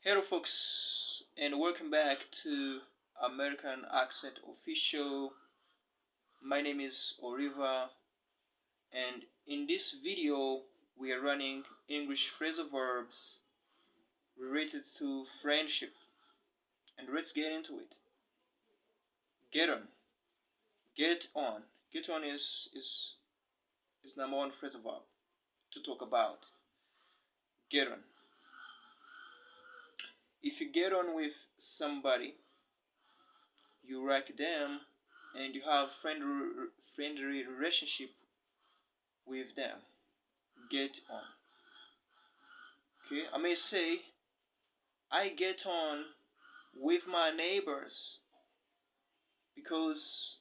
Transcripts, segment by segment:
Hello, folks, and welcome back to American Accent Official. My name is Oliver, and in this video, we are running English phrasal verbs related to friendship. And let's get into it. Get on, get on, get on is number one phrasal verb to talk about. Get on. If you get on with somebody, you like them, and you have friendly relationship with them, get on. Okay, I may say I get on with my neighbors because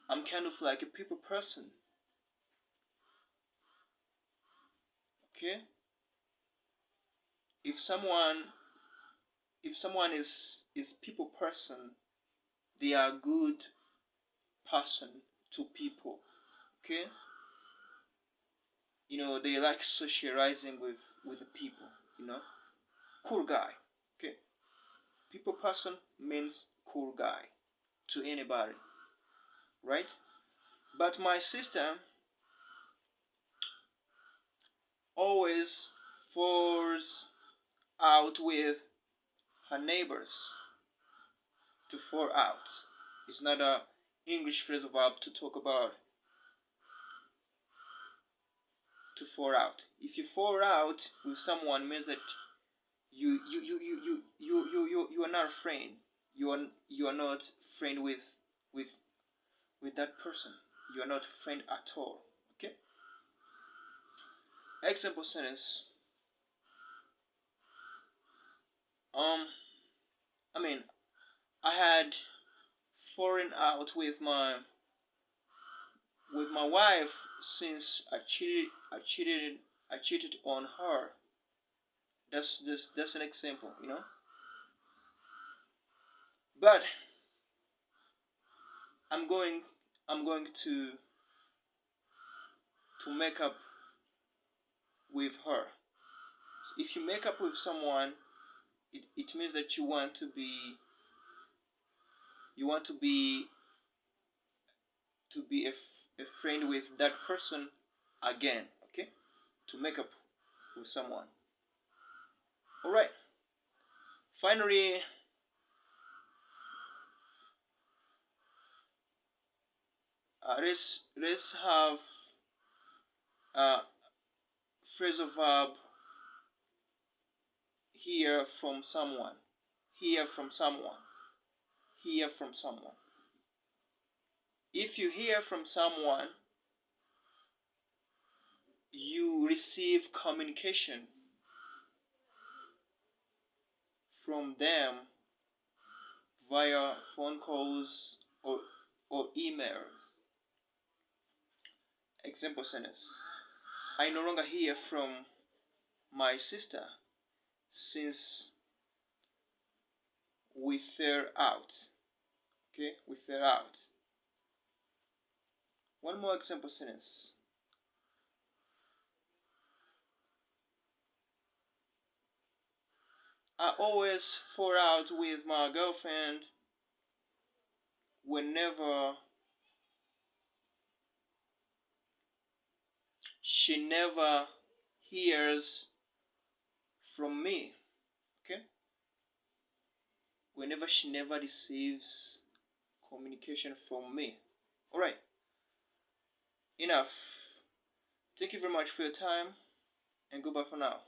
I'm kind of like a people person. Okay, if someone is people person, they are good person to people. Okay, they like socializing with the people. Cool guy. Okay, people person means cool guy to anybody, right? But my sister always falls out with her neighbors. To fall out is not a English phrasal verb to talk about. To fall out. If you fall out with someone, means that you are not a friend. You are not friend with with that person. You are not friend at all. Okay. Example sentence. I mean, I had fallen out with my wife since I cheated on her. That's an example. But I'm going to make up with her. If you make up with someone, it means that you want to be a friend with that person again. Okay, to make up with someone. All right. Finally, let's have a phrasal verb hear from someone. Hear from someone. Hear from someone. If you hear from someone, you receive communication from them via phone calls or emails. Example sentence. I no longer hear from my sister since we fell out. Okay, we fell out. One more example sentence. I always fall out with my girlfriend whenever she never hears from me. Okay? Whenever she never receives communication from me. Alright. Enough. Thank you very much for your time and goodbye for now.